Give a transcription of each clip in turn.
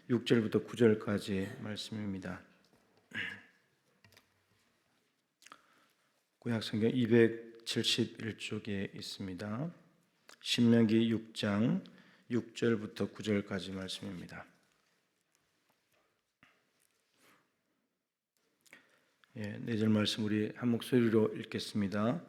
6절부터 9절까지 말씀입니다. 구약성경 271쪽에 있습니다. 신명기 6장 6절부터 9절까지 말씀입니다. 네 절 말씀 우리 한 목소리로 읽겠습니다.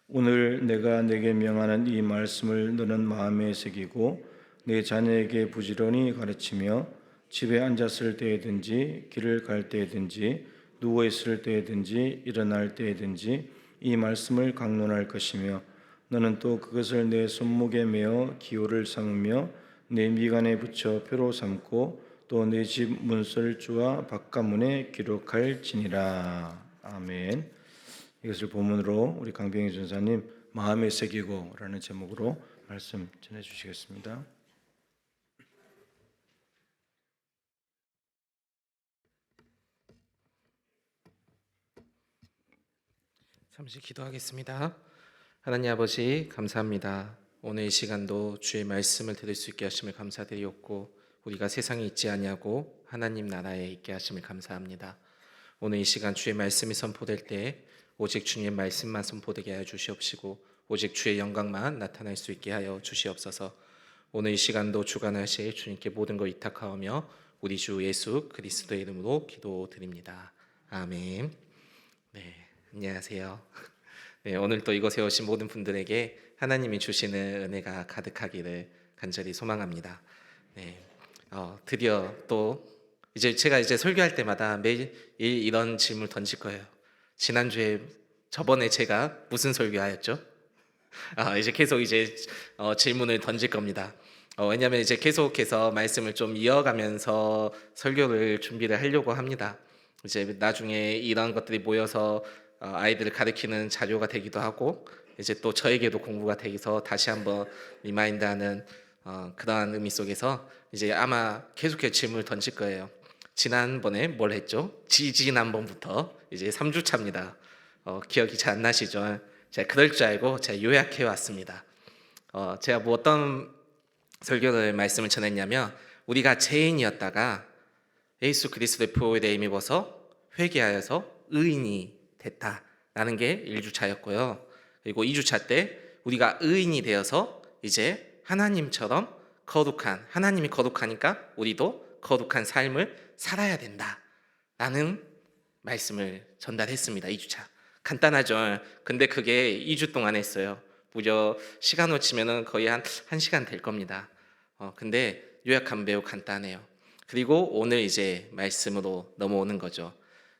오늘 내가 내게 명하는 이 말씀을 너는 마음에 새기고 내 자녀에게 부지런히 가르치며 집에 앉았을 때에든지 길을 갈 때에든지 누워 있을 때에든지 일어날 때에든지 이 말씀을 강론할 것이며 너는 또 그것을 내 손목에 메어 기호를 삼으며 내 미간에 붙여 표로 삼고 또 내 집 문설주와 바깥문에 기록할지니라. 아멘. 이것을 본문으로 우리 강병희 전사님 마음에 새기고라는 제목으로 말씀 전해 주시겠습니다. 잠시 기도하겠습니다. 하나님 아버지 감사합니다. 오늘 이 시간도 주의 말씀을 들을 수 있게 하심을 감사드리옵고 우리가 세상에 있지 아니하고 하나님 나라에 있게 하심을 감사합니다. 오늘 이 시간 주의 말씀이 선포될 때 오직 주님의 말씀만 선포되게 하여 주시옵시고 오직 주의 영광만 나타날 수 있게 하여 주시옵소서. 오늘 이 시간도 주관하실 주님께 모든 걸 위탁하오며 우리 주 예수 그리스도의 이름으로 기도드립니다. 아멘. 네. 안녕하세요. 네, 오늘 또 이곳에 오신 모든 분들에게 하나님이 주시는 은혜가 가득하기를 간절히 소망합니다. 네, 드디어 또 제가 설교할 때마다 매일 이런 질문을 던질 거예요. 저번에 제가 무슨 설교하였죠? 이제 계속 질문을 던질 겁니다. 왜냐하면 이제 계속해서 말씀을 좀 이어가면서 설교를 준비를 하려고 합니다. 이제 나중에 이런 것들이 모여서 아이들을 가르치는 자료가 되기도 하고 이제 또 저에게도 공부가 되기서 다시 한번 리마인드하는 그러한 의미 속에서 이제 아마 계속해서 질문을 던질 거예요. 지난번에 뭘 했죠? 지난번부터 이제 3주 차입니다. 기억이 잘 안 나시죠? 제가 그럴 줄 알고 제가 요약해 왔습니다. 제가 어떤 말씀을 전했냐면 우리가 죄인이었다가 예수 그리스도의 보혈에 힘입어서 회개하여서 의인이 됐다라는 게 1주차였고요. 그리고 2주차 때 우리가 의인이 되어서 이제 하나님처럼 하나님이 거룩하니까 우리도 거룩한 삶을 살아야 된다라는 말씀을 전달했습니다. 2주차. 간단하죠. 근데 그게 2주 동안 했어요. 무려 시간으로 치면은 거의 한 1시간 될 겁니다. 근데 요약하면 매우 간단해요. 그리고 오늘 이제 말씀으로 넘어오는 거죠.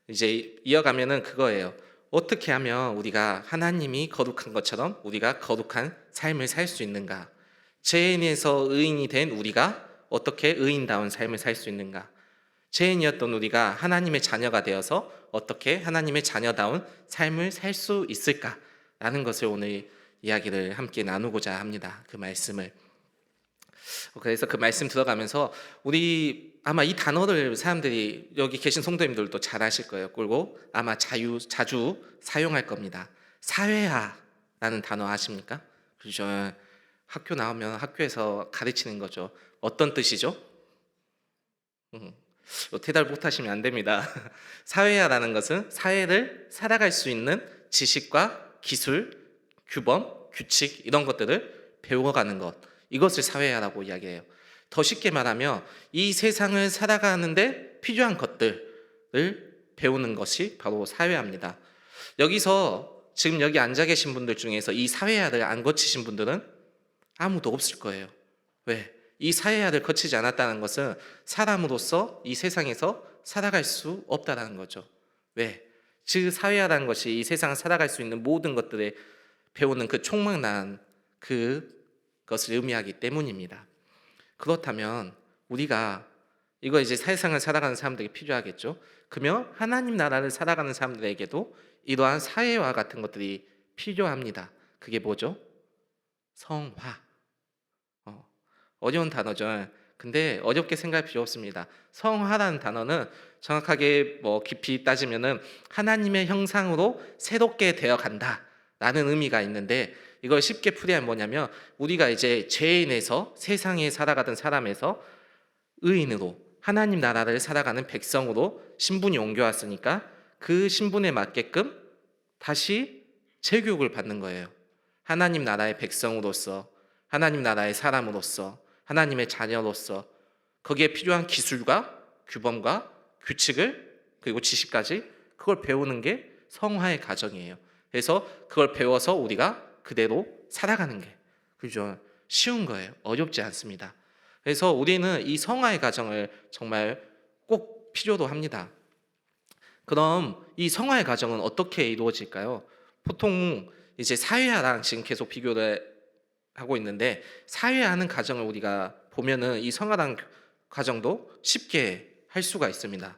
이제 이어가면은 그거예요. 어떻게 하면 우리가 하나님이 거룩한 것처럼 우리가 거룩한 삶을 살 수 있는가? 죄인에서 의인이 된 우리가 어떻게 의인다운 삶을 살 수 있는가? 죄인이었던 우리가 하나님의 자녀가 되어서 어떻게 하나님의 자녀다운 삶을 살 수 있을까라는 것을 오늘 이야기를 함께 나누고자 합니다. 그 말씀을. 그래서 그 말씀 들어가면서 우리 아마 이 단어를 사람들이 여기 계신 성도님들도 잘 아실 거예요. 그리고 아마 자주 사용할 겁니다. 사회화라는 단어 아십니까? 그렇죠. 학교 나오면 학교에서 가르치는 거죠. 어떤 뜻이죠? 대답 못하시면 안 됩니다. 사회화라는 것은 사회를 살아갈 수 있는 지식과 기술, 규범, 규칙 이런 것들을 배워가는 것, 이것을 사회화라고 이야기해요. 더 쉽게 말하면 이 세상을 살아가는데 필요한 것들을 배우는 것이 바로 사회화입니다. 여기서 지금 여기 앉아 계신 분들 중에서 이 사회화를 안 거치신 분들은 아무도 없을 거예요. 왜? 이 사회화를 거치지 않았다는 것은 사람으로서 이 세상에서 살아갈 수 없다는 거죠. 왜? 즉 사회화라는 것이 이 세상을 살아갈 수 있는 모든 것들에 배우는 그 총망라한 그것을 의미하기 때문입니다. 그렇다면 우리가 이거 이제 세상을 살아가는 사람들에게 필요하겠죠. 그러면 하나님 나라를 살아가는 사람들에게도 이러한 사회화 같은 것들이 필요합니다. 그게 뭐죠? 성화. 어려운 단어죠. 근데 어렵게 생각할 필요 없습니다. 성화라는 단어는 정확하게 깊이 따지면은 하나님의 형상으로 새롭게 되어 간다라는 의미가 있는데 이걸 쉽게 풀이하면 뭐냐면 우리가 이제 죄인에서 세상에 살아가던 사람에서 의인으로 하나님 나라를 살아가는 백성으로 신분이 옮겨왔으니까 그 신분에 맞게끔 다시 재교육을 받는 거예요. 하나님 나라의 백성으로서, 하나님 나라의 사람으로서, 하나님의 자녀로서 거기에 필요한 기술과 규범과 규칙을 그리고 지식까지 그걸 배우는 게 성화의 과정이에요. 그래서 그걸 배워서 우리가 그대로 살아가는 게 그죠? 쉬운 거예요. 어렵지 않습니다. 그래서 우리는 이 성화의 과정을 정말 꼭 필요로 합니다. 그럼 이 성화의 과정은 어떻게 이루어질까요? 보통 이제 사회화랑 지금 계속 비교를 하고 있는데 사회화하는 과정을 우리가 보면은 이 성화랑 과정도 쉽게 할 수가 있습니다.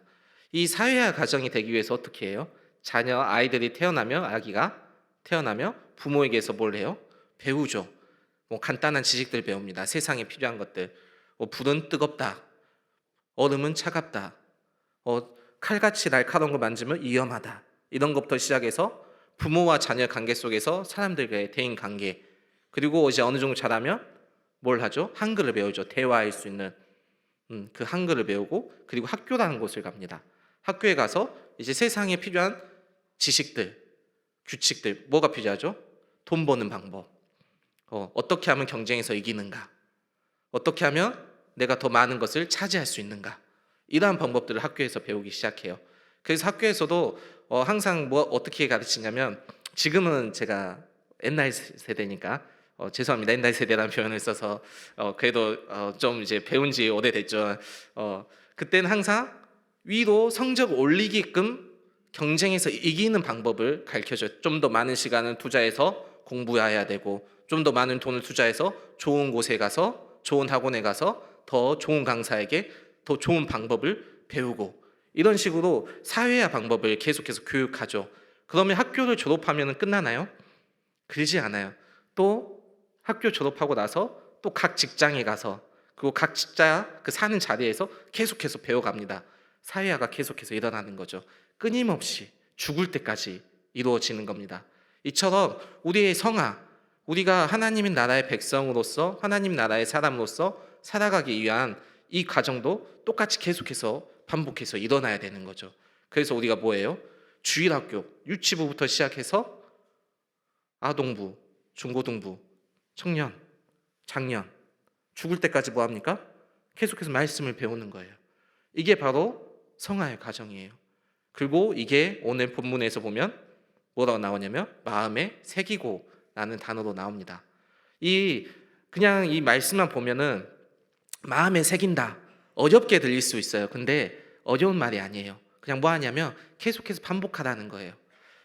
이 사회화 과정이 되기 위해서 어떻게 해요? 아이들이 태어나며 아기가 태어나며 부모에게서 뭘 해요? 배우죠. 뭐 간단한 지식들 배웁니다. 세상에 필요한 것들. 불은 뜨겁다. 얼음은 차갑다. 칼같이 날카로운 거 만지면 위험하다. 이런 것부터 시작해서 부모와 자녀 관계 속에서 사람들과의 대인 관계 그리고 이제 어느 정도 자라면 뭘 하죠? 한글을 배우죠. 대화할 수 있는 그 한글을 배우고 그리고 학교라는 곳을 갑니다. 학교에 가서 이제 세상에 필요한 지식들, 규칙들 뭐가 필요하죠? 돈 버는 방법. 어떻게 하면 경쟁에서 이기는가? 어떻게 하면 내가 더 많은 것을 차지할 수 있는가? 이러한 방법들을 학교에서 배우기 시작해요. 그래서 학교에서도 항상 뭐 어떻게 가르치냐면 지금은 제가 옛날 세대니까 죄송합니다. 옛날 세대라는 표현을 써서 그래도 좀 이제 배운 지 오래됐죠. 그때는 항상 위로 성적 올리게끔 경쟁에서 이기는 방법을 가르쳐줘요. 좀 더 많은 시간을 투자해서 공부해야 되고 좀 더 많은 돈을 투자해서 좋은 곳에 가서 좋은 학원에 가서 더 좋은 강사에게 더 좋은 방법을 배우고 이런 식으로 사회화 방법을 계속해서 교육하죠. 그러면 학교를 졸업하면 끝나나요? 그러지 않아요. 또 학교 졸업하고 나서 또 각 직장에 가서 그리고 각 직자 그 사는 자리에서 계속해서 배워갑니다. 사회화가 계속해서 일어나는 거죠. 끊임없이 죽을 때까지 이루어지는 겁니다. 이처럼 우리의 성화, 우리가 하나님의 나라의 백성으로서 하나님 나라의 사람으로서 살아가기 위한 이 과정도 똑같이 계속해서 반복해서 일어나야 되는 거죠. 그래서 우리가 뭐예요? 주일학교, 유치부부터 시작해서 아동부, 중고등부, 청년, 장년 죽을 때까지 뭐 합니까? 계속해서 말씀을 배우는 거예요. 이게 바로 성화의 과정이에요. 그리고 이게 오늘 본문에서 보면 뭐라고 나오냐면 마음에 새기고 라는 단어로 나옵니다. 그냥 이 말씀만 보면은 마음에 새긴다. 어렵게 들릴 수 있어요. 근데 어려운 말이 아니에요. 그냥 뭐 하냐면 계속해서 반복하라는 거예요.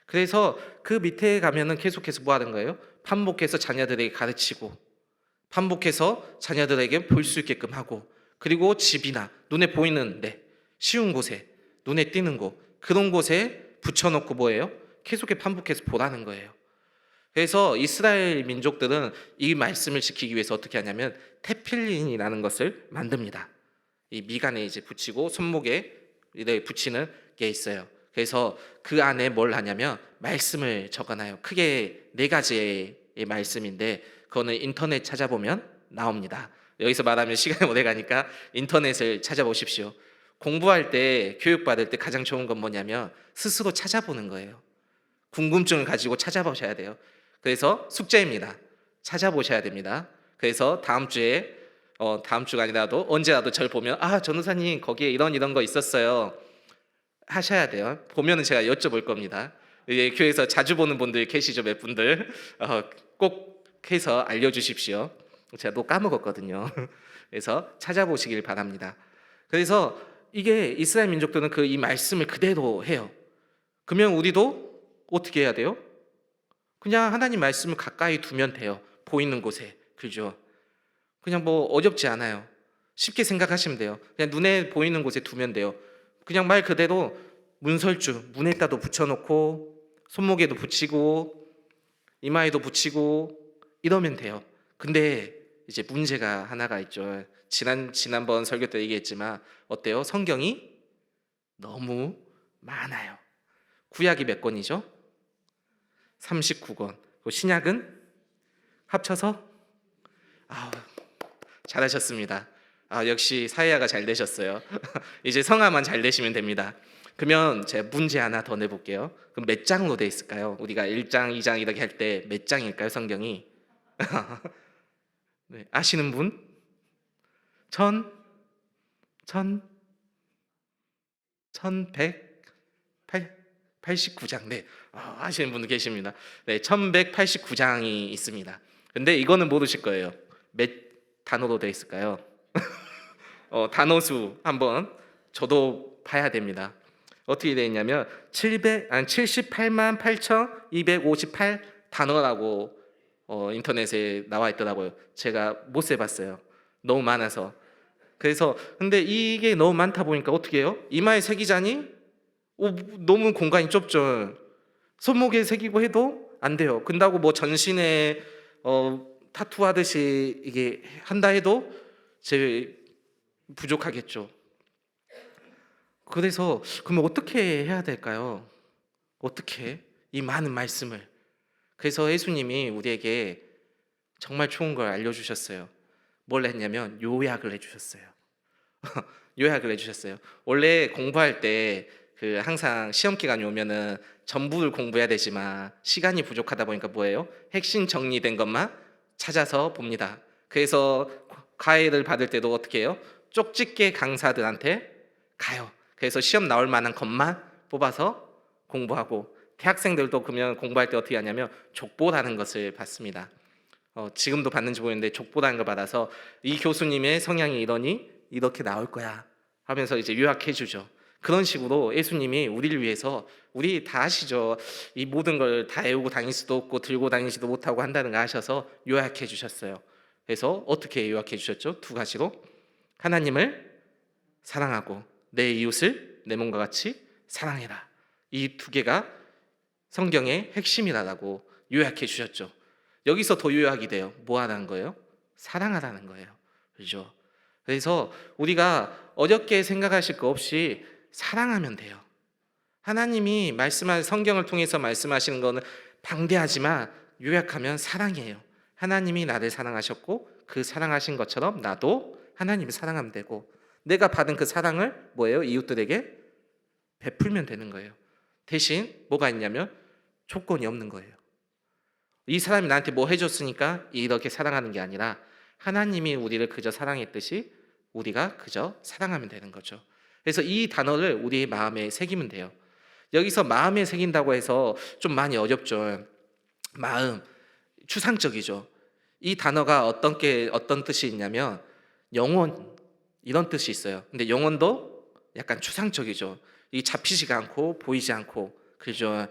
그래서 그 밑에 가면은 계속해서 뭐 하는 거예요? 반복해서 자녀들에게 가르치고 반복해서 자녀들에게 볼 수 있게끔 하고 그리고 집이나 눈에 보이는데 쉬운 곳에 눈에 띄는 곳 그런 곳에 붙여놓고 뭐예요? 계속해서 반복해서 보라는 거예요. 그래서 이스라엘 민족들은 이 말씀을 지키기 위해서 어떻게 하냐면 테필린이라는 것을 만듭니다. 이 미간에 이제 붙이고 손목에 이렇게 붙이는 게 있어요. 그래서 그 안에 뭘 하냐면 말씀을 적어놔요. 크게 4가지의 말씀인데 그거는 인터넷 찾아보면 나옵니다. 여기서 말하면 시간이 오래 가니까 인터넷을 찾아보십시오. 공부할 때 교육받을 때 가장 좋은 건 뭐냐면 스스로 찾아보는 거예요. 궁금증을 가지고 찾아보셔야 돼요. 그래서 숙제입니다. 찾아보셔야 됩니다. 그래서 다음 주가 아니라도 언제라도 저를 보면 전우사님 거기에 이런 거 있었어요 하셔야 돼요. 보면은 제가 여쭤볼 겁니다. 교회에서 자주 보는 분들 계시죠? 몇 분들 꼭 해서 알려주십시오. 제가 또 까먹었거든요. 그래서 찾아보시길 바랍니다. 그래서 이게 이스라엘 민족들은 이 말씀을 그대로 해요. 그러면 우리도 어떻게 해야 돼요? 그냥 하나님 말씀을 가까이 두면 돼요. 보이는 곳에. 그죠? 그냥 뭐 어렵지 않아요. 쉽게 생각하시면 돼요. 그냥 눈에 보이는 곳에 두면 돼요. 그냥 말 그대로 문설주, 문에다도 붙여놓고 손목에도 붙이고 이마에도 붙이고 이러면 돼요. 근데 이제 문제가 하나가 있죠. 지난번 설교 때 얘기했지만 어때요? 성경이 너무 많아요. 구약이 몇 권이죠? 39권. 신약은 합쳐서 잘하셨습니다. 아, 역시 사회화가 잘 되셨어요. 이제 성화만 잘 되시면 됩니다. 그러면 제가 문제 하나 더 내볼게요. 그럼 몇 장으로 돼 있을까요? 우리가 1장, 2장 이렇게 할 때 몇 장일까요, 성경이? 네, 아시는 분? 천, 천, 천백, 89장. 네, 아시는 분도 계십니다. 네, 1189장이 있습니다. 근데 이거는 모르실 거예요. 몇 단어로 돼 있을까요? 단어수 한번 저도 봐야 됩니다. 어떻게 되어 있냐면 78만 8,258 단어라고 인터넷에 나와 있더라고요. 제가 못 세봤어요. 너무 많아서. 그래서 근데 이게 너무 많다 보니까 어떻게 해요? 이마에 새기자니 너무 공간이 좁죠. 손목에 새기고 해도 안 돼요. 근다고 뭐 전신에 타투 하듯이 이게 한다 해도 제 부족하겠죠. 그래서 그러면 어떻게 해야 될까요? 어떻게 이 많은 말씀을. 그래서 예수님이 우리에게 정말 좋은 걸 알려주셨어요. 뭘 했냐면 요약을 해주셨어요. 요약을 해주셨어요. 원래 공부할 때 그 항상 시험 기간이 오면은 전부를 공부해야 되지만 시간이 부족하다 보니까 뭐예요? 핵심 정리된 것만 찾아서 봅니다. 그래서 과외를 받을 때도 어떻게 해요? 쪽집게 강사들한테 가요. 그래서 시험 나올 만한 것만 뽑아서 공부하고, 대학생들도 그러면 공부할 때 어떻게 하냐면 족보라는 것을 받습니다. 지금도 받는지 모르겠는데 족보라는 걸 받아서 이 교수님의 성향이 이러니 이렇게 나올 거야 하면서 이제 요약해 주죠. 그런 식으로 예수님이 우리를 위해서, 우리 다 아시죠? 이 모든 걸 다 외우고 다닐 수도 없고 들고 다니지도 못하고 한다는 거 아셔서 요약해 주셨어요. 그래서 어떻게 요약해 주셨죠? 두 가지로. 하나님을 사랑하고 내 이웃을 내 몸과 같이 사랑해라. 이 두 개가 성경의 핵심이라고 요약해 주셨죠. 여기서 더 요약이 돼요. 뭐 하라는 거예요? 사랑하라는 거예요. 그렇죠? 그래서 우리가 어렵게 생각하실 거 없이 사랑하면 돼요. 하나님이 말씀한 성경을 통해서 말씀하시는 거는 방대하지만 요약하면 사랑이에요. 하나님이 나를 사랑하셨고 그 사랑하신 것처럼 나도 하나님을 사랑하면 되고, 내가 받은 그 사랑을 뭐예요? 이웃들에게 베풀면 되는 거예요. 대신 뭐가 있냐면 조건이 없는 거예요. 이 사람이 나한테 뭐 해줬으니까 이렇게 사랑하는 게 아니라 하나님이 우리를 그저 사랑했듯이 우리가 그저 사랑하면 되는 거죠. 그래서 이 단어를 우리의 마음에 새기면 돼요. 여기서 마음에 새긴다고 해서 좀 많이 어렵죠. 마음, 추상적이죠. 이 단어가 어떤 뜻이 있냐면 영혼, 이런 뜻이 있어요. 근데 영혼도 약간 추상적이죠. 이 잡히지가 않고 보이지 않고 그죠.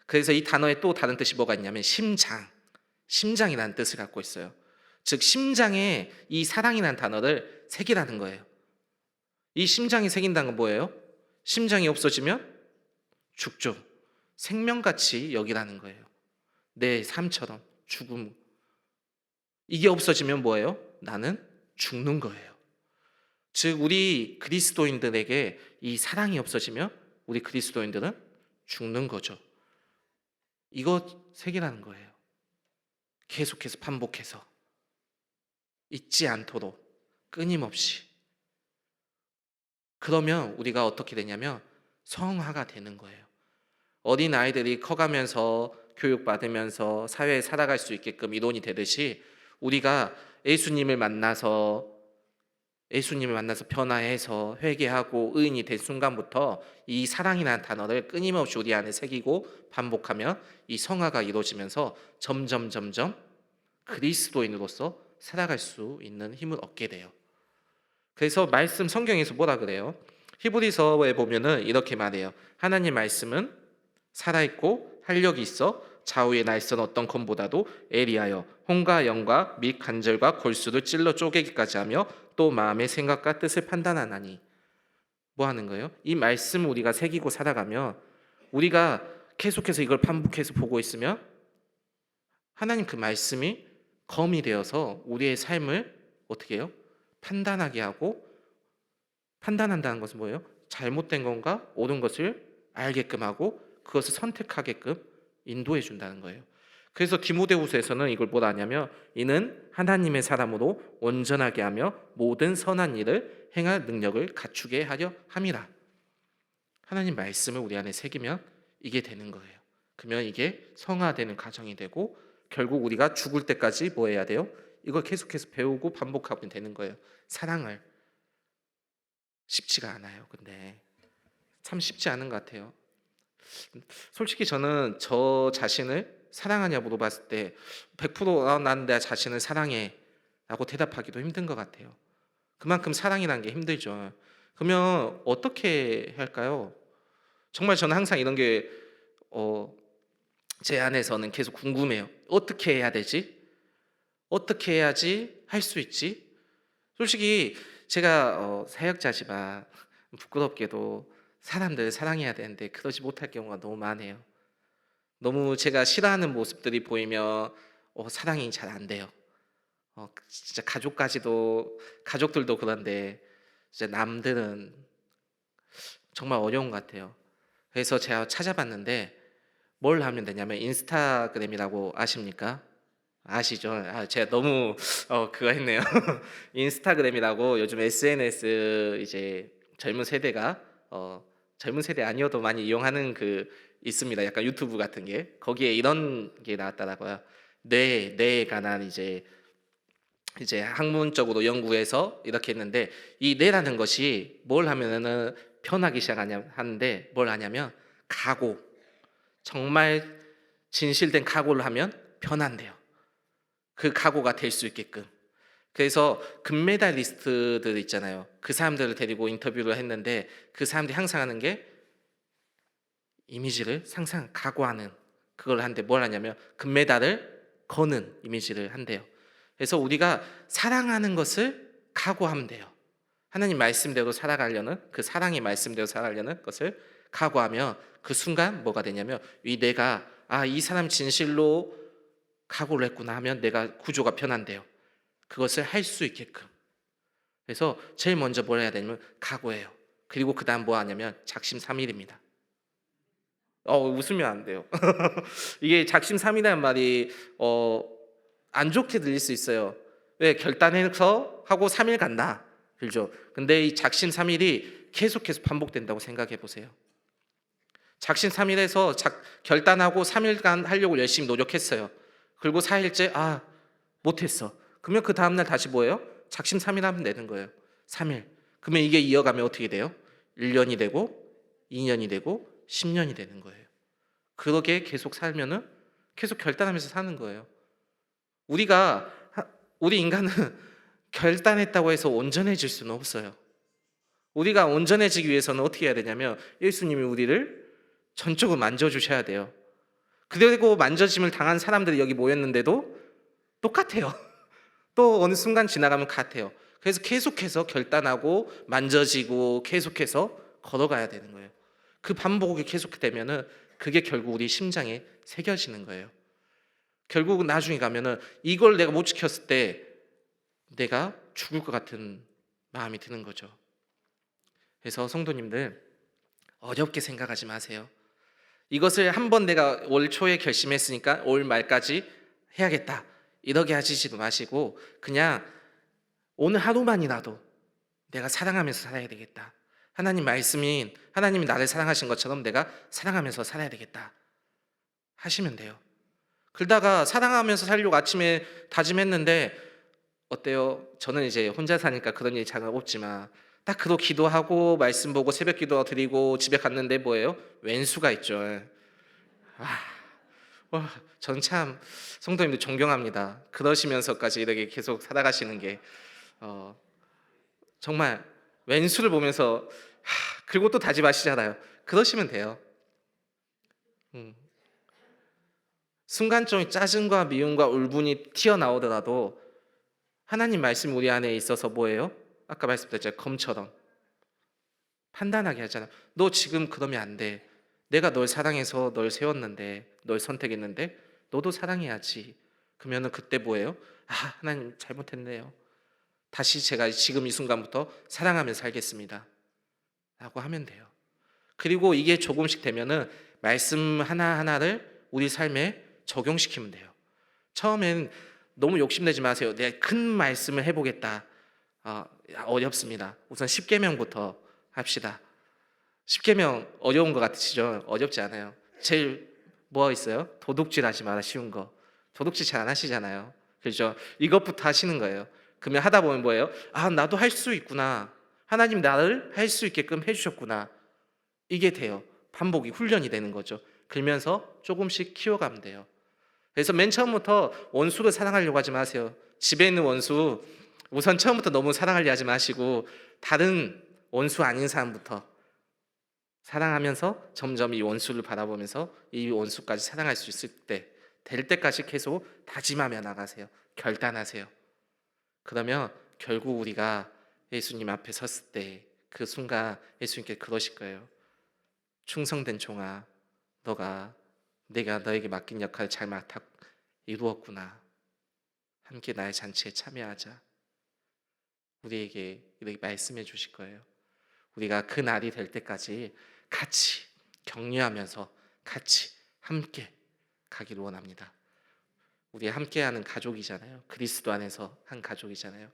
그래서 이 단어에 또 다른 뜻이 뭐가 있냐면 심장이라는 뜻을 갖고 있어요. 즉 심장에 이 사랑이라는 단어를 새기라는 거예요. 이 심장이 새긴다는 건 뭐예요? 심장이 없어지면 죽죠. 생명같이 여기라는 거예요. 내 삶처럼 죽음. 이게 없어지면 뭐예요? 나는 죽는 거예요. 즉 우리 그리스도인들에게 이 사랑이 없어지면 우리 그리스도인들은 죽는 거죠. 이거 새기라는 거예요. 계속해서 반복해서 잊지 않도록 끊임없이. 그러면 우리가 어떻게 되냐면 성화가 되는 거예요. 어린 아이들이 커가면서 교육받으면서 사회에 살아갈 수 있게끔 이론이 되듯이 우리가 예수님을 만나서 변화해서 회개하고 의인이 된 순간부터 이 사랑이라는 단어를 끊임없이 우리 안에 새기고 반복하면 이 성화가 이루어지면서 점점 그리스도인으로서 살아갈 수 있는 힘을 얻게 돼요. 그래서 말씀 성경에서 뭐라 그래요? 히브리서에 보면은 이렇게 말해요. 하나님 말씀은 살아있고 활력이 있어 좌우에 날선 어떤 검보다도 예리하여 혼과 영과 및 관절과 골수를 찔러 쪼개기까지 하며 또 마음의 생각과 뜻을 판단하나니. 뭐 하는 거예요? 이 말씀을 우리가 새기고 살아가면, 우리가 계속해서 이걸 반복해서 보고 있으면 하나님 그 말씀이 검이 되어서 우리의 삶을 어떻게 해요? 판단하게 하고, 판단한다는 것은 뭐예요? 잘못된 건가 옳은 것을 알게끔 하고 그것을 선택하게끔 인도해 준다는 거예요. 그래서 디모데후서에서는 이걸 뭐라 하냐면 이는 하나님의 사람으로 온전하게 하며 모든 선한 일을 행할 능력을 갖추게 하려 함이라. 하나님 말씀을 우리 안에 새기면 이게 되는 거예요. 그러면 이게 성화되는 과정이 되고 결국 우리가 죽을 때까지 뭐 해야 돼요? 이걸 계속해서 배우고 반복하면 되는 거예요. 사랑을. 쉽지가 않아요. 근데 참 쉽지 않은 것 같아요. 솔직히 저는 저 자신을 사랑하냐 물어봤을 때 100% 난 내 자신을 사랑해 라고 대답하기도 힘든 것 같아요. 그만큼 사랑이라는 게 힘들죠. 그러면 어떻게 할까요? 정말 저는 항상 이런 게 제 안에서는 계속 궁금해요. 어떻게 해야 되지? 어떻게 해야지 할 수 있지? 솔직히 제가 사역자지만 부끄럽게도 사람들 사랑해야 되는데 그러지 못할 경우가 너무 많아요. 너무 제가 싫어하는 모습들이 보이면 사랑이 잘 안 돼요. 진짜 가족들도 그런데 진짜 남들은 정말 어려운 것 같아요. 그래서 제가 찾아봤는데 뭘 하면 되냐면 인스타그램이라고 아십니까? 아시죠? 제가 너무 그거 했네요. 인스타그램이라고 요즘 SNS 이제 젊은 세대가 젊은 세대 아니어도 많이 이용하는 그 있습니다. 약간 유튜브 같은 게 거기에 이런 게 나왔더라고요. 뇌에 관한 이제 학문적으로 연구해서 이렇게 했는데 이 뇌라는 것이 뭘 하면은 편하기 시작하냐 하는데 뭘 하냐면 각오 정말 진실된 각오를 하면 편한대요. 그 각오가 될 수 있게끔. 그래서 금메달리스트들 있잖아요. 그 사람들을 데리고 인터뷰를 했는데 그 사람들이 항상 하는 게 이미지를 상상 각오하는 그걸 하는데 뭘 하냐면 금메달을 거는 이미지를 한대요. 그래서 우리가 사랑하는 것을 각오하면 돼요. 하나님 말씀대로 살아가려는 그 사랑의 말씀대로 살아가려는 것을 각오하면 그 순간 뭐가 되냐면 내가 이 사람 진실로 각오를 했구나 하면 내가 구조가 편한데요. 그것을 할 수 있게끔. 그래서 제일 먼저 뭘 해야 되냐면 각오해요. 그리고 그 다음 뭐 하냐면 작심삼일입니다. 웃으면 안 돼요. 이게 작심삼일이라는 말이 안 좋게 들릴 수 있어요. 왜 결단해서 하고 3일 간다. 그렇죠? 근데 이 작심삼일이 계속해서 반복된다고 생각해 보세요. 작심삼일에서 결단하고 3일간 하려고 열심히 노력했어요. 그리고 4일째 못했어. 그러면 그 다음날 다시 뭐예요? 작심삼일 하면 되는 거예요. 3일. 그러면 이게 이어가면 어떻게 돼요? 1년이 되고 2년이 되고 10년이 되는 거예요. 그러게 계속 살면은 계속 결단하면서 사는 거예요. 우리 인간은 결단했다고 해서 온전해질 수는 없어요. 우리가 온전해지기 위해서는 어떻게 해야 되냐면 예수님이 우리를 전적으로 만져주셔야 돼요. 그리고 만져짐을 당한 사람들이 여기 모였는데도 똑같아요. 또 어느 순간 지나가면 같아요. 그래서 계속해서 결단하고 만져지고 계속해서 걸어가야 되는 거예요. 그 반복이 계속되면은 그게 결국 우리 심장에 새겨지는 거예요. 결국 나중에 가면은 이걸 내가 못 지켰을 때 내가 죽을 것 같은 마음이 드는 거죠. 그래서 성도님들 어렵게 생각하지 마세요. 이것을 한번 내가 올 초에 결심했으니까 올 말까지 해야겠다 이렇게 하시지도 마시고 그냥 오늘 하루만이라도 내가 사랑하면서 살아야 되겠다. 하나님이 나를 사랑하신 것처럼 내가 사랑하면서 살아야 되겠다 하시면 돼요. 그러다가 사랑하면서 살려고 아침에 다짐했는데 어때요? 저는 이제 혼자 사니까 그런 일이 잘 없지만 딱 그도 기도하고 말씀 보고 새벽 기도 드리고 집에 갔는데 뭐예요? 왼수가 있죠. 저는 참 성도님들 존경합니다. 그러시면서까지 이렇게 계속 살아가시는 게 정말 왼수를 보면서 그리고 또 다짐하시잖아요. 그러시면 돼요. 순간적인 짜증과 미움과 울분이 튀어나오더라도 하나님 말씀 우리 안에 있어서 뭐예요? 아까 말씀드렸잖아요. 검처럼 판단하게 하잖아요. 너 지금 그러면 안 돼. 내가 널 사랑해서 널 세웠는데 널 선택했는데 너도 사랑해야지. 그러면은 그때 뭐예요? 하나님 잘못했네요. 다시 제가 지금 이 순간부터 사랑하면서 살겠습니다 라고 하면 돼요. 그리고 이게 조금씩 되면은 말씀 하나하나를 우리 삶에 적용시키면 돼요. 처음엔 너무 욕심내지 마세요. 내가 큰 말씀을 해보겠다. 어렵습니다. 우선 10계명부터 합시다. 10계명 어려운 것 같으시죠? 어렵지 않아요. 제일 뭐가 있어요? 도둑질 하지 마라, 쉬운 거. 도둑질 잘 안 하시잖아요. 그렇죠? 이것부터 하시는 거예요. 그러면 하다 보면 뭐예요? 나도 할 수 있구나. 하나님 나를 할 수 있게끔 해주셨구나. 이게 돼요. 반복이 훈련이 되는 거죠. 그러면서 조금씩 키워가면 돼요. 그래서 맨 처음부터 원수를 사랑하려고 하지 마세요. 집에 있는 원수 우선 처음부터 너무 사랑하려 하지 마시고 다른 원수 아닌 사람부터 사랑하면서 점점 이 원수를 바라보면서 이 원수까지 사랑할 수 있을 때, 될 때까지 계속 다짐하며 나가세요. 결단하세요. 그러면 결국 우리가 예수님 앞에 섰을 때 그 순간 예수님께 그러실 거예요. 충성된 종아, 내가 너에게 맡긴 역할을 잘 이루었구나. 함께 나의 잔치에 참여하자. 우리에게 이렇게 말씀해 주실 거예요. 우리가 그 날이 될 때까지 같이 격려하면서 같이 함께 가기를 원합니다. 우리 함께하는 가족이잖아요. 그리스도 안에서 한 가족이잖아요.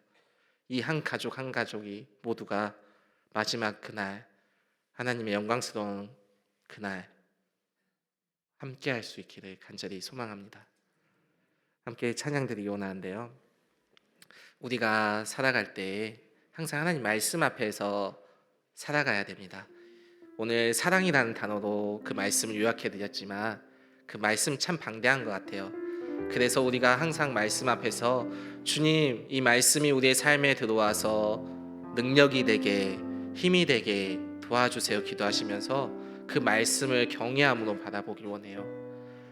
이 한 가족 한 가족이 모두가 마지막 그날, 하나님의 영광스러운 그날 함께할 수 있기를 간절히 소망합니다. 함께 찬양드리기 원하는데요. 우리가 살아갈 때 항상 하나님 말씀 앞에서 살아가야 됩니다. 오늘 사랑이라는 단어로 그 말씀을 요약해 드렸지만 그 말씀 참 방대한 것 같아요. 그래서 우리가 항상 말씀 앞에서 주님, 이 말씀이 우리의 삶에 들어와서 능력이 되게, 힘이 되게 도와주세요 기도하시면서 그 말씀을 경외함으로 바라보길 원해요.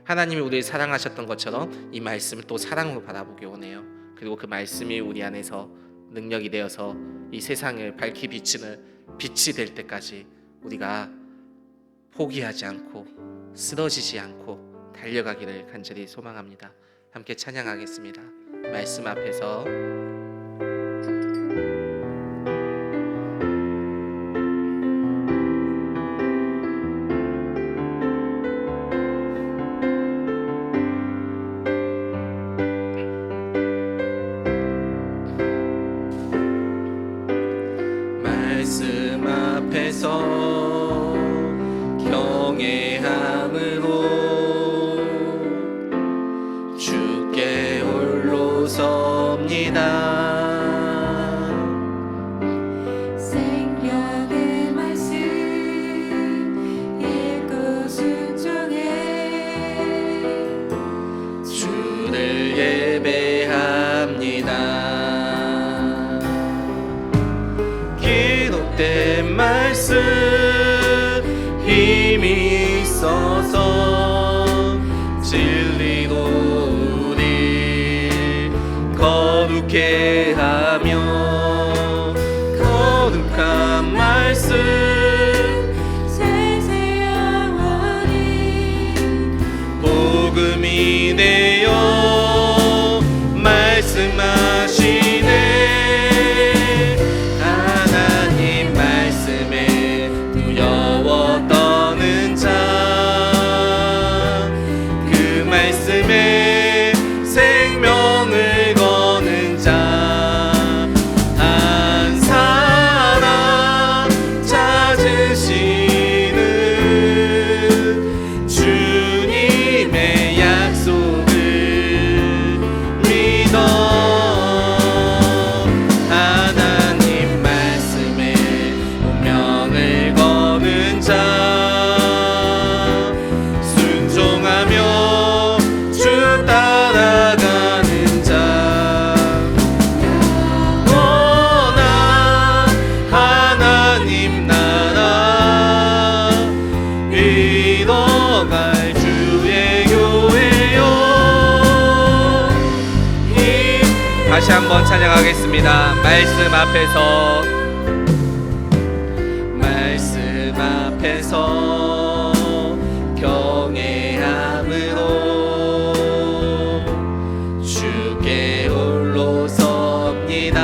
하나님이 우리를 사랑하셨던 것처럼 이 말씀을 또 사랑으로 바라보길 원해요. 그리고 그 말씀이 우리 안에서 능력이 되어서 이 세상을 밝히 비치는 빛이 될 때까지 우리가 포기하지 않고 쓰러지지 않고 달려가기를 간절히 소망합니다. 함께 찬양하겠습니다. 말씀 앞에서 말씀 앞에서 경외함으로 주께 홀로 섭니다. 생명의 말씀 읽고 순종해 주를 예배합니다. 기록된 말씀 힘이 있어서 진리로 우리 거룩해 하며 거룩한 말씀 세세 영원히 복음이 되어 말씀하시네. 하나님 말씀에 두려워 떠는 자, 그 말씀에 생명을 거는 자, 한 사람 찾으시는 주님의 약속을 믿어. 하나님 말씀에 운명을 거는 자, 순종하며 주 따라가는 자, 영원한 하나님 나라 이뤄갈 주의 교회요. 다시 한번 찬양하겠습니다. 말씀 앞에서 경외함으로 주께 홀로 섭니다.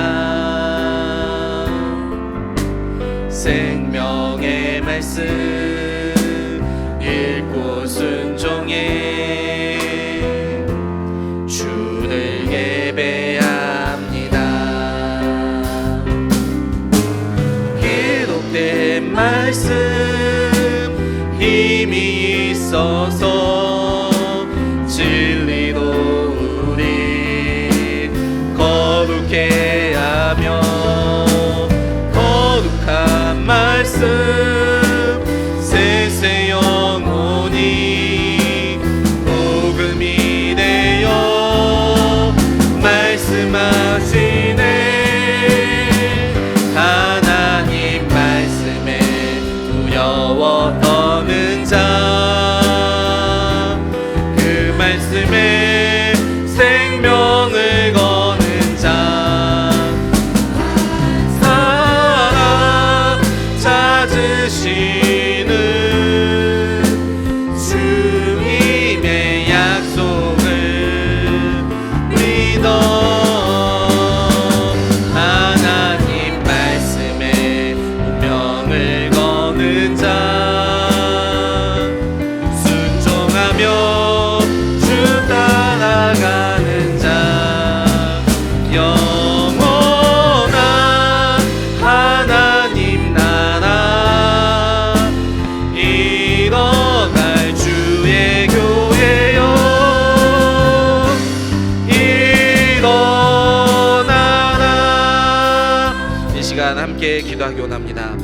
생명의 말씀 읽고 순종해 주 말씀 힘이 있어서 진리로 우리 거룩해 하며 거룩한 말씀 세세 영원히 복음이 되어 말씀하시네. 하나님 말씀에 두려워 떠는 자, 그 말씀에 생명을 거는 자, 살아 찾으시는 주님의 약속을 믿어. 하나님 말씀에 운명을 거는 자, 순종하며 주 따라가는 자, 영원한 하나님 나라 일어날 주의 교회여 일어나라. 이 시간 함께 기도하기 원합니다.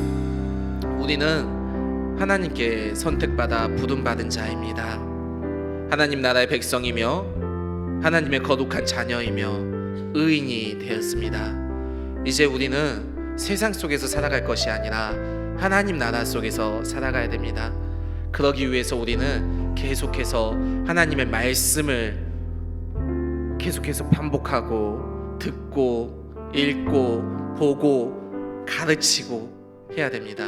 우리는 하나님께 선택받아 부름받은 자입니다. 하나님 나라의 백성이며 하나님의 거룩한 자녀이며 의인이 되었습니다. 이제 우리는 세상 속에서 살아갈 것이 아니라 하나님 나라 속에서 살아가야 됩니다. 그러기 위해서 우리는 계속해서 하나님의 말씀을 계속해서 반복하고 듣고 읽고 보고 가르치고 해야 됩니다.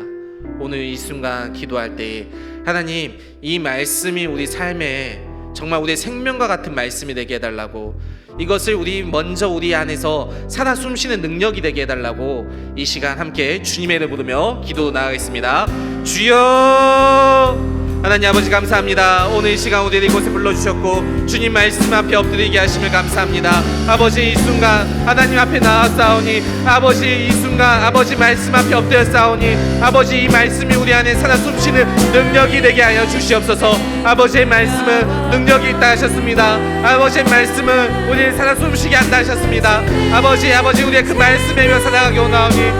오늘 이 순간 기도할 때 하나님, 이 말씀이 우리 삶에 정말 우리의 생명과 같은 말씀이 되게 해달라고, 이것을 먼저 우리 안에서 살아 숨쉬는 능력이 되게 해달라고 이 시간 함께 주님의 이름을 부르며 기도 나가겠습니다. 주여, 하나님 아버지 감사합니다. 오늘 이 시간 우리를 이곳에 불러주셨고 주님 말씀 앞에 엎드리게 하심을 감사합니다. 아버지, 이 순간 하나님 앞에 나왔사오니, 아버지 이 순간 아버지 말씀 앞에 엎드렸사오니, 아버지 이 말씀이 우리 안에 살아 숨쉬는 능력이 되게 하여 주시옵소서. 아버지의 말씀은 능력이 있다 하셨습니다. 아버지의 말씀은 우리를 살아 숨쉬게 한다 하셨습니다. 아버지 우리의 그 말씀에 며 살아가게 오나오니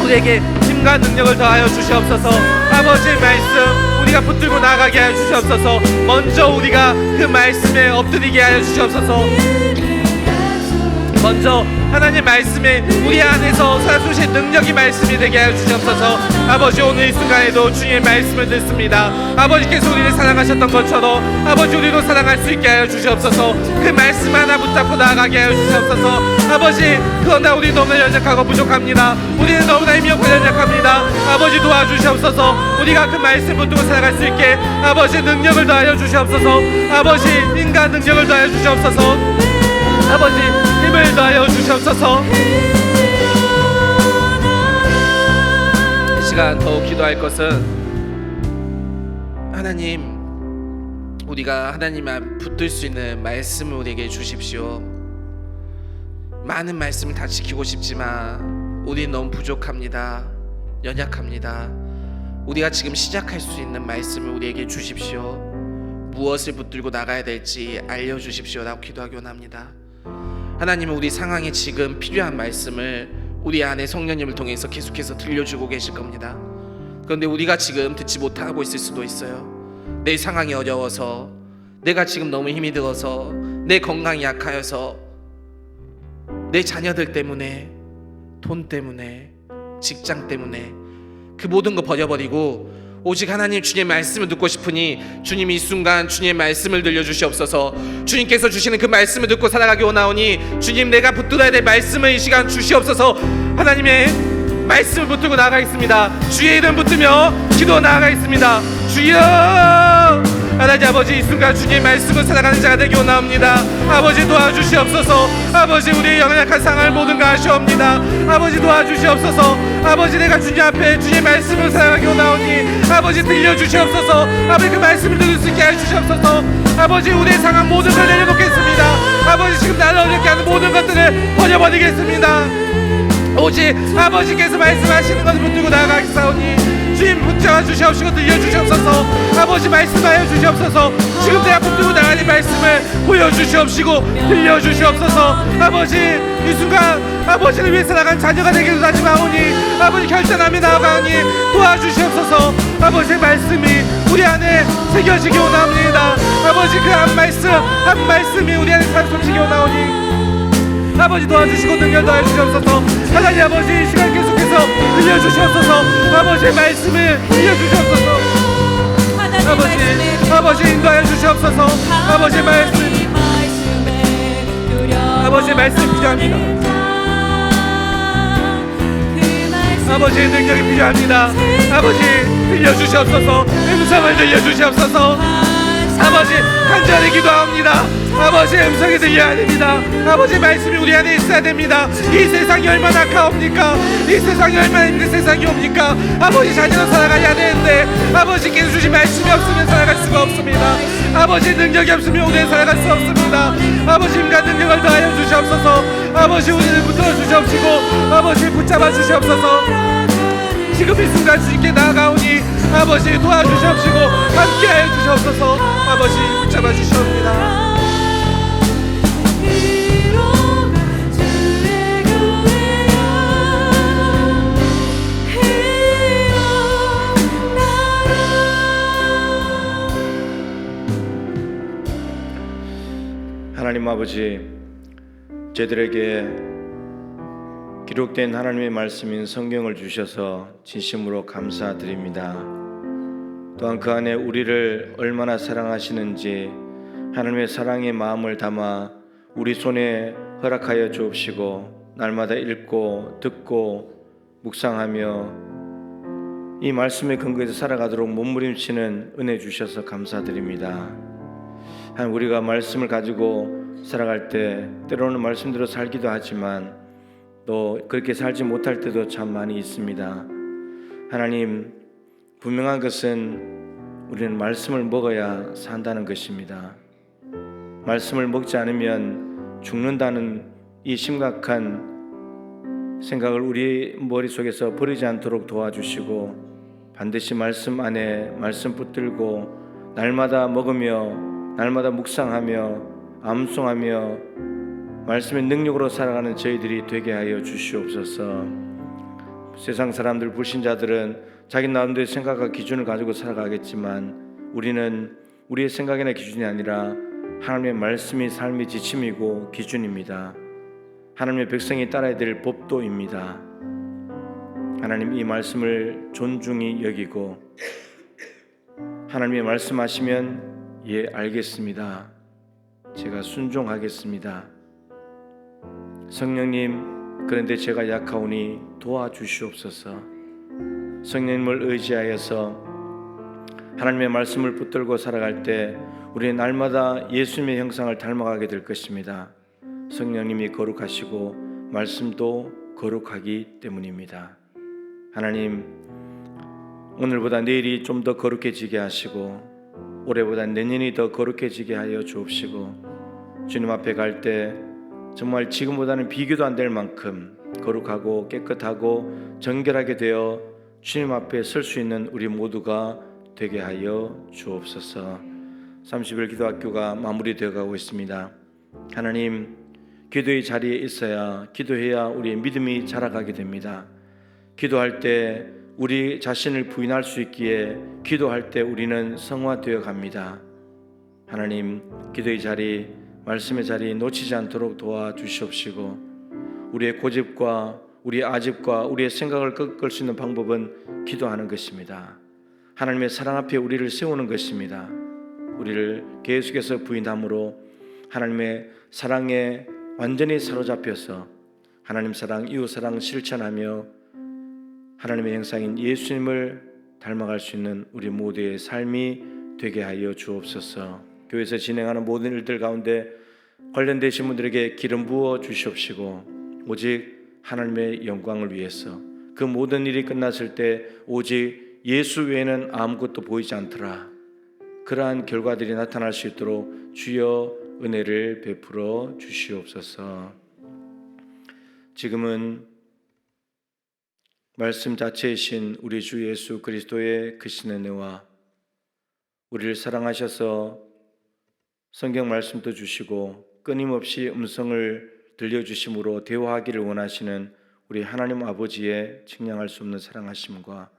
우리에게 힘과 능력을 더하여 주시옵소서. 아버지의 말씀 우리가 붙들고 나아가게 하여 주시옵소서. 먼저 우리가 그 말씀에 엎드리게 하여 주시옵소서. 먼저 하나님 말씀에 우리 안에서 살아주신 능력이 말씀이 되게 하여 주시옵소서. 아버지, 오늘 이 순간에도 주님의 말씀을 듣습니다. 아버지께서 우리를 사랑하셨던 것처럼 아버지 우리도 사랑할 수 있게 하여 주시옵소서. 그 말씀 하나 붙잡고 나아가게 하여 주시옵소서. 아버지, 그러나 우리 너무나 연약하고 부족합니다. 우리는 너무나 힘이 없고 연약합니다. 아버지 도와주시옵소서. 우리가 그 말씀 붙들고 살아갈 수 있게 아버지 능력을 더하여 주시옵소서. 아버지 인간 능력을 더하여 주시옵소서. 아버지 힘을 더하여 주시옵소서. 이 시간 더욱 기도할 것은, 하나님, 우리가 하나님 앞 붙들 수 있는 말씀을 우리에게 주십시오. 많은 말씀을 다 지키고 싶지만 우리는 너무 부족합니다. 연약합니다. 우리가 지금 시작할 수 있는 말씀을 우리에게 주십시오. 무엇을 붙들고 나가야 될지 알려주십시오라고 기도하기 원합니다. 하나님은 우리 상황에 지금 필요한 말씀을 우리 안에 성령님을 통해서 계속해서 들려주고 계실 겁니다. 그런데 우리가 지금 듣지 못하고 있을 수도 있어요. 내 상황이 어려워서, 내가 지금 너무 힘이 들어서, 내 건강이 약하여서, 내 자녀들 때문에, 돈 때문에, 직장 때문에 그 모든 거 버려버리고 오직 하나님 주님의 말씀을 듣고 싶으니 주님 이 순간 주님의 말씀을 들려주시옵소서. 주님께서 주시는 그 말씀을 듣고 살아가기 원하오니 주님, 내가 붙들어야 될 말씀을 이 시간 주시옵소서. 하나님의 말씀을 붙들고 나아가겠습니다. 주의 이름 붙들며 기도 나아가겠습니다. 주여, 하나님 아버지, 이 순간 주님의 말씀을 살아가는 자가 되기 원합니다. 아버지 도와주시옵소서. 아버지, 우리의 연약한 상황을 모든 거 아시옵니다. 아버지 도와주시옵소서. 아버지, 내가 주님 앞에 주님의 말씀을 살아가기 원하오니 아버지 들려주시옵소서. 아버지 그 말씀을 들을 수 있게 해주시옵소서. 아버지, 우리의 상황 모든 걸 내려놓겠습니다. 아버지, 지금 나를 어렵게 하는 모든 것들을 버려버리겠습니다. 오직 아버지께서 말씀하시는 것을 붙들고 나아가겠사오니 주님 붙잡아 주시옵시고 들려주시옵소서. 아버지 말씀하여 주시옵소서. 지금 내 앞에 두고 나가는 말씀을 보여주시옵시고 들려주시옵소서. 아버지 이 순간 아버지를 위해 살아간 자녀가 되기를 다짐하오니 아버지 결단하며 나아가오니 도와주시옵소서. 아버지의 말씀이 우리 안에 새겨지기 원합니다. 아버지 그 한 말씀이 우리 안에 살아섬기기 원하오니 아버지 도와주시고 능력 더해주시옵소서. 하나님 아버지 이 시간 계속해서 들려주시옵소서. 아버지의 말씀을 들려주시옵소서. 아버지 인도하여 주시옵소서. 아버지의 말씀 필요합니다. 아버지의 능력이 필요합니다. 아버지 들려주시옵소서. 음성을 들려주시옵소서. 아버지 간절히 기도합니다. 아버지의 음성이 들려야 됩니다. 아버지의 말씀이 우리 안에 있어야 됩니다. 이 세상이 얼마나 가옵니까? 이 세상이 얼마나 힘든 세상이 옵니까? 아버지 자녀는 살아가야 되는데 아버지께서 주신 말씀이 없으면 살아갈 수가 없습니다. 아버지의 능력이 없으면 우리는 살아갈 수 없습니다. 아버지 힘과 능력을 더하여 주시옵소서. 아버지 우리를 붙들어 주시옵시고 아버지 붙잡아 주시옵소서. 지금 이 순간 주님께 나아가오니 아버지 도와주시옵시고 함께하여 주시옵소서. 아버지 붙잡아 주시옵니다. 하나님 아버지, 저희들에게 기록된 하나님의 말씀인 성경을 주셔서 진심으로 감사드립니다. 또한 그 안에 우리를 얼마나 사랑하시는지 하나님의 사랑의 마음을 담아 우리 손에 허락하여 주옵시고 날마다 읽고 듣고 묵상하며 이 말씀의 근거에서 살아가도록 몸부림치는 은혜 주셔서 감사드립니다. 하나님, 우리가 말씀을 가지고 살아갈 때 때로는 말씀대로 살기도 하지만 또 그렇게 살지 못할 때도 참 많이 있습니다. 하나님, 분명한 것은 우리는 말씀을 먹어야 산다는 것입니다. 말씀을 먹지 않으면 죽는다는 이 심각한 생각을 우리 머릿속에서 버리지 않도록 도와주시고 반드시 말씀 안에 말씀 붙들고 날마다 먹으며 날마다 묵상하며 암송하며 말씀의 능력으로 살아가는 저희들이 되게 하여 주시옵소서. 세상 사람들, 불신자들은 자기 나름대로의 생각과 기준을 가지고 살아가겠지만 우리는 우리의 생각이나 기준이 아니라 하나님의 말씀이 삶의 지침이고 기준입니다. 하나님의 백성이 따라야 될 법도입니다. 하나님, 이 말씀을 존중히 여기고 하나님의 말씀하시면 예, 알겠습니다. 제가 순종하겠습니다. 성령님, 그런데 제가 약하오니 도와주시옵소서. 성령님을 의지하여서 하나님의 말씀을 붙들고 살아갈 때 우리는 날마다 예수님의 형상을 닮아가게 될 것입니다. 성령님이 거룩하시고 말씀도 거룩하기 때문입니다. 하나님, 오늘보다 내일이 좀 더 거룩해지게 하시고 올해보다 내년이 더 거룩해지게 하여 주옵시고 주님 앞에 갈 때 정말 지금보다는 비교도 안 될 만큼 거룩하고 깨끗하고 정결하게 되어 주님 앞에 설 수 있는 우리 모두가 되게 하여 주옵소서. 30일 기도학교가 마무리되어 가고 있습니다. 하나님, 기도의 자리에 있어야, 기도해야 우리의 믿음이 자라가게 됩니다. 기도할 때 우리 자신을 부인할 수 있기에 기도할 때 우리는 성화되어 갑니다. 하나님, 기도의 자리, 말씀의 자리 놓치지 않도록 도와주시옵시고 우리의 고집과 우리의 아집과 우리의 생각을 꺾을 수 있는 방법은 기도하는 것입니다. 하나님의 사랑 앞에 우리를 세우는 것입니다. 우리를 계속해서 부인함으로 하나님의 사랑에 완전히 사로잡혀서 하나님 사랑, 이웃 사랑 실천하며 하나님의 형상인 예수님을 닮아갈 수 있는 우리 모두의 삶이 되게 하여 주옵소서. 교회에서 진행하는 모든 일들 가운데 관련되신 분들에게 기름 부어 주시옵시고 오직 하나님의 영광을 위해서 그 모든 일이 끝났을 때 오직 예수 외에는 아무것도 보이지 않더라. 그러한 결과들이 나타날 수 있도록 주여 은혜를 베풀어 주시옵소서. 지금은 말씀 자체이신 우리 주 예수 그리스도의 크신 은혜와 우리를 사랑하셔서 성경 말씀도 주시고 끊임없이 음성을 들려주심으로 대화하기를 원하시는 우리 하나님 아버지의 측량할 수 없는 사랑하심과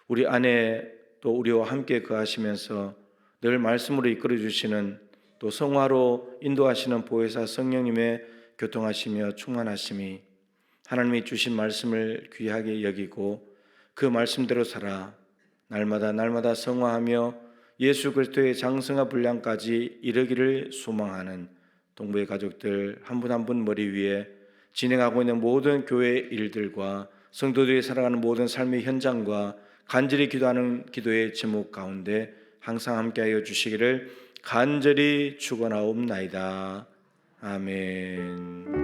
우리 안에 또 우리와 함께 거하시면서 늘 말씀으로 이끌어 주시는 또 성화로 인도하시는 보혜사 성령님의 교통하시며 충만하심이 하나님이 주신 말씀을 귀하게 여기고 그 말씀대로 살아 날마다 성화하며 예수 그리스도의 장성한 분량까지 이르기를 소망하는 동부의 가족들 한 분 한 분 머리 위에 진행하고 있는 모든 교회 일들과 성도들이 살아가는 모든 삶의 현장과 간절히 기도하는 기도의 제목 가운데 항상 함께하여 주시기를 간절히 축원하옵나이다. 아멘.